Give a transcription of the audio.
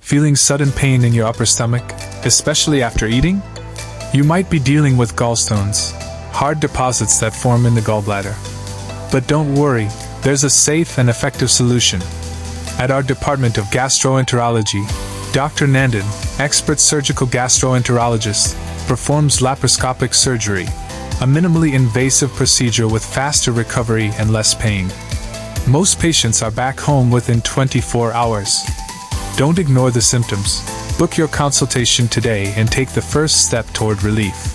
Feeling sudden pain in your upper stomach, especially after eating? You might be dealing with gallstones, hard deposits that form in the gallbladder. But don't worry, there's a safe and effective solution. At our Department of Gastroenterology, Dr. Nandan, expert surgical gastroenterologist, performs laparoscopic surgery, a minimally invasive procedure with faster recovery and less pain. Most patients are back home within 24 hours. Don't ignore the symptoms. Book your consultation today and take the first step toward relief.